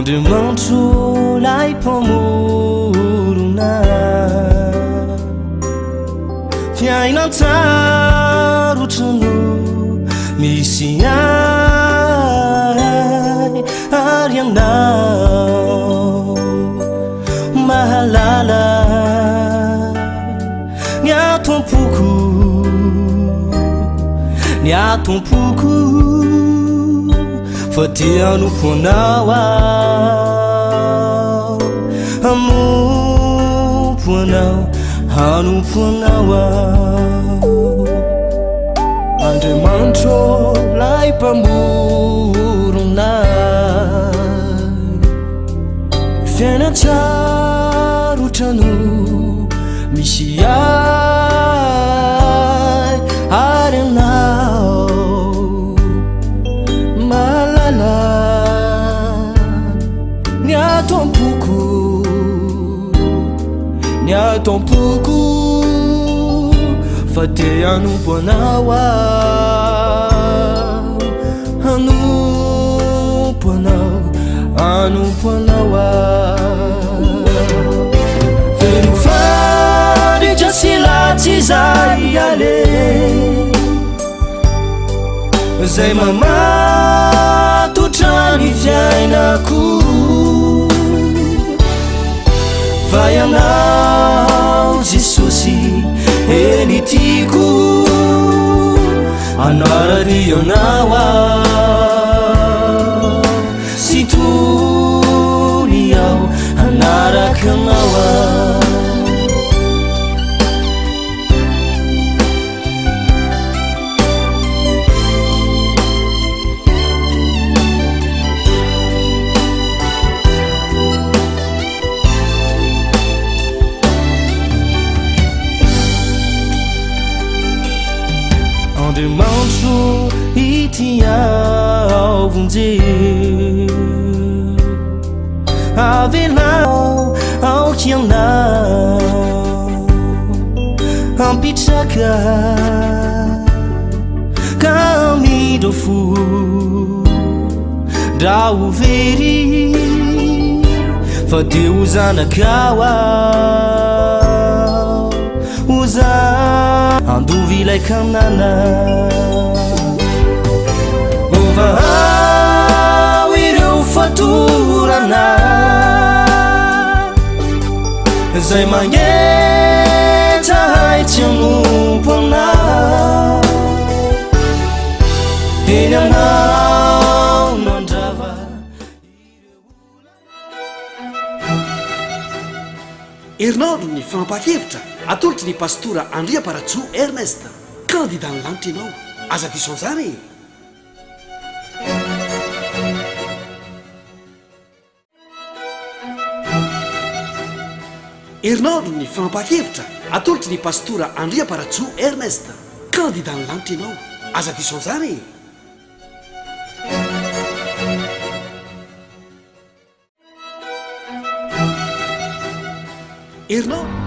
Andriamanitro lay mpamorona fiainan-tsarotrano misy ay ary ianao mahalala ny atompoko fa dia anompoanao anompoanao Andriamanitro lay mpamorona fiainan-tsarotrano misy ay ary ianao mahalala ny atompoko fa dia anompoanao feno faritra sy latsy zay ale zay mamatotra ny fiainako fa ianao Jesosy eny tiako anarany ianao sy tony aho anaraka anao Andriamanitro itiao vonjeo avelao aoky ianao ampitraka ka midro fo dra ho very fa dia ho zanakao andovy ilay kanana ovao ireo fatorana zay magnetra hay tsy anompo anao eny anao mandrava herinao ny fampakevitra atolotry ny pastora Andriaparatso Ernest candidat ny lanitra ianao aza diso an'izany herinao ny fampakevitra atolotry ny pastora Andriaparatso Ernest candidat ny lanitra ianao aza diso an'izany herinao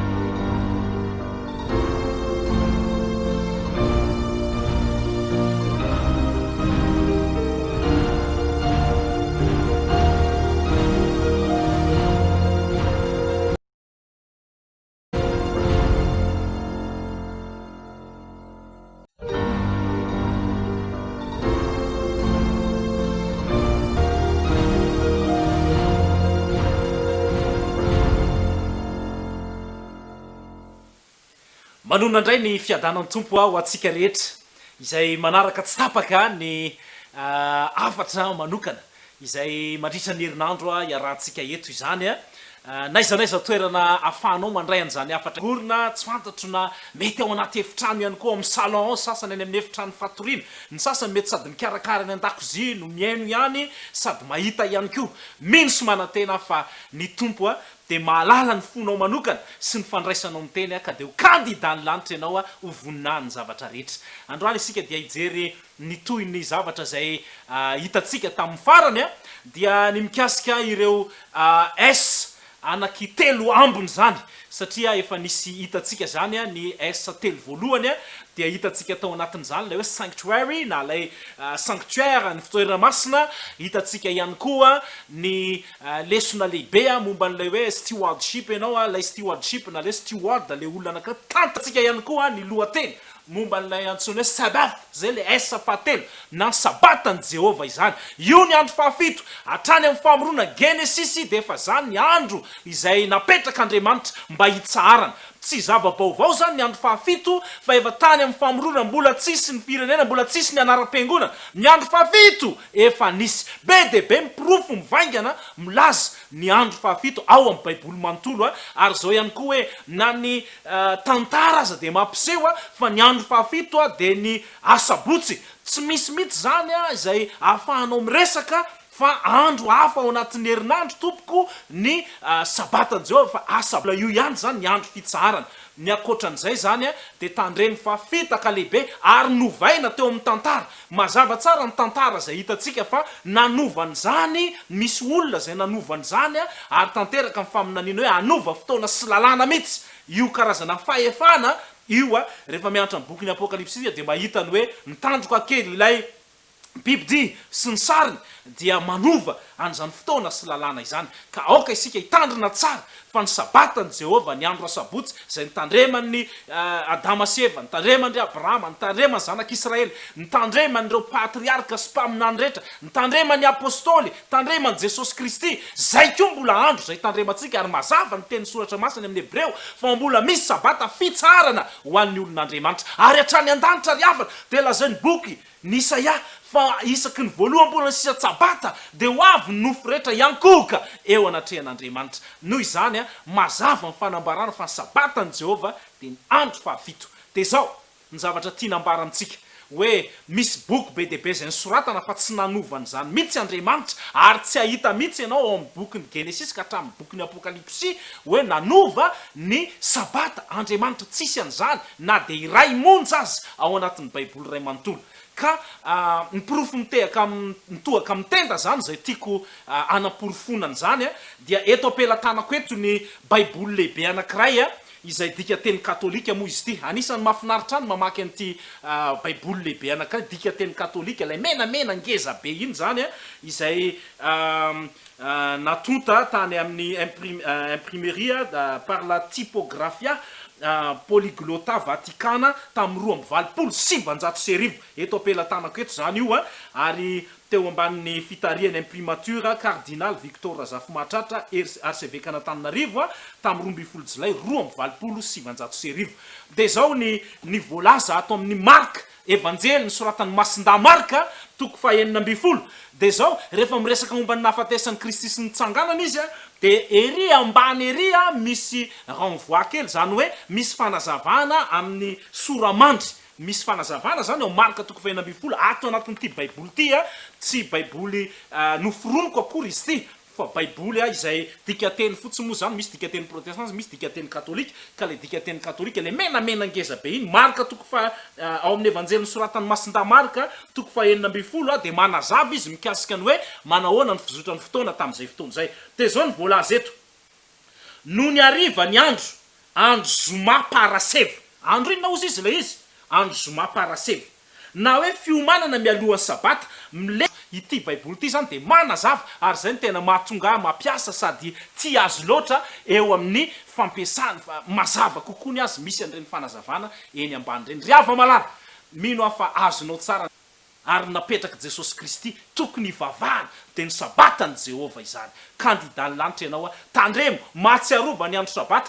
manona indray ny fiadanan'ny tompo ho atsika rehetra izay manaraka tsy tapaka ny afatra manokana izay mandritra ny herinandro iarahantsika eto izany naiza toerana afahanao mandray an'izany afatra gorona tsy fantatro na mety ao anaty efitrano ihany koa amin'ny salon sasany any amin'ny efitrano fatoriana ny sasany mety sady mikarakara ny an-dakozia no miaino ihany sady mahita ihany koa mino sy manantena fa ny tompo de mahalala ny fonao manokana sy ny fandraisanao ny teny ka de ho candidat ny lanitra ianao ho vonina ny zavatra rehetra androany isika dia hijery ny toy ny zavatra zay hitatsika tamin'ny farany dia ny mikasika ireo S anaky telo ambony zany satria efa nisy hitatsika zany ny esa telo voalohany dia hitatsika tao anatin'izany lay hoe sanctuary na lay sanctuaire ny fitoerana masina hitatsika ihany koa ny lesona lehibe momba n'lay hoe stewardship ianao lay stewardship na le steward le olona anaka tantatsika ihany koa ny lohateny momba n'lay antsoina hoe sabat zay le esa fahatelo na sabatany Jehova izany io ny andro fahafito hatrany amin'ny famorona Genesis de efa zany ny andro izay napetraka Andriamanitra mba hitsarana tsy zava-baovao zany ny andro fahafito fa efa tany amin'ny famorona mbola tsisy ny firenena mbola tsisy ny anaram-piangonana ny andro fahafito efa nisy be de be mipirofo mivaingana milaza ny andro fahafito ao amin'ny baiboly manontolo ary zao ihany koa hoe na ny tantara aza de mampiseho fa ny andro fahafito de ny asabotsy tsy misy mihitsy zany izay ahafahanao miresaka fa andro hafa ao anatin'ny herinandro tompoko ny sabatany Jehova fa asa io ihany zany ny andro fitsarana ny akoatran'izay zany de tandreny fa fitaka lehibe ary novaina teo amin'ny tantara mazava tsara ny tantara zay hitatsika fa nanovany zany misy olona zay nanovany zany ary tanteraka ny faminaniana hoe anova fotoana sy lalàna mihitsy io karazana fahefana io rehefa mianatra ny boky ny apokalipsy de mahita ny hoe mitandroka kely ilay bibidy sy ny sariny dia manova an'izany fotoana sy lalàna izany ka aoka isika hitandrina tsara fa ny sabatany Jehova ny andro asabotsy zay nitandreman'ny Adama sy Eva nitandreman'ny Abrahama nitandreman'ny zanak'Israely nitandreman'ireo patriarka sy mpaminany rehetra nitandreman'ny apôstôly nitandreman'i Jesosy Kristy zay koa mbola andro zay tandremantsika ary mazava ny teny soratra masina amin'ny Hebreo fa mbola misy sabata fitsarana ho an'ny olon'Andriamanitra ary hatrany an-danitra ry havana de lazay ny boky ny Isaia fa isaky ny voalohany mbola sisa sabata de ho avy ny nofo rehetra iankoka eo anatrehan'Andriamanitra noho izany mazava ny fanambarana fa ny sabatany Jehova de ny andro fahafito de zao ny zavatra tiana ambara amintsika hoe misy boky be de be zay nisoratana fa tsy nanovany zany mihitsy Andriamanitra ary tsy ahita mihitsy ianao ao amin'ny boky ny Genesis ka hatramin'ny boky ny Apokalipsy hoe nanova ny sabata Andriamanitra tsisy an'izany na de iray monja azy ao anatin'ny baiboly ray manontolo ka ny pirofo mitehaka mitohaka amin'ny tenda zany zay tiako anaporofonana zany dia eto ampelantanako eto ny baiboly lehibe anankiray izay dika teny katolika moa izy ty anisan'ny mahafinaritra any mamaky an'ity baiboly lehibe anankiray dika teny katolika lay menamena ngeza be iny zany izay natonta tany amin'ny imprimerie par la typographia polyglotta vaticana tamin'ny 2,700 eto ampelantanako eto zany io ary teo ambanin'ny fitarian'ny imprimature cardinal Victor Zafimatratra archevêque Antananarivo tamin'ny 12 Jolay 2,700 de zao ny voalaza ato amin'ny Marka evanjely ny soratan'ny Masinda Marka toko fa 9 de zao rehefa miresaka momba ny nahafatesan'ny Kristy sy ny tsanganana izy de ery ambany ery misy renvoi kely zany hoe misy fanazavana amin'ny soramandry misy fanazavana zany ao Marka toko fa 9 ato anatin'ity baiboly ty tsy baiboly noforoniko akory izy ty fa baiboly izay dikateny fotsiny moa zany misy dikateny protestant misy dikateny katolika ka le dikateny katolika le menamena ngeza be iny Marka toko fa ao amin'ny evanjely nisoratan'ny Masinda Marka toko fa 9 de manazava izy mikasika ny hoe manahoana ny fizotrany fotoana tamin'izay fotoana zay de zao ny voalaza eto no ny ariva ny andro zoma paraseva andro iny na ozy izy le izy andro zoma paraseva na hoe fiomanana mialohan'ny sabata mile ity baiboly ty zany de manazava ary zay ny tena mahatonga mampiasa sady tsy azo loatra eo amin'ny fampiasany mazava kokoa ny azy misy an'ireny fanazavana eny ambany reny ry hava malara mino afa azonao tsara ary napetraka Jesosy Kristy tokony ivavahana de ny sabatany Jehova izany kandidany lanitra ianao tandremo mahatsiarova ny andro sabata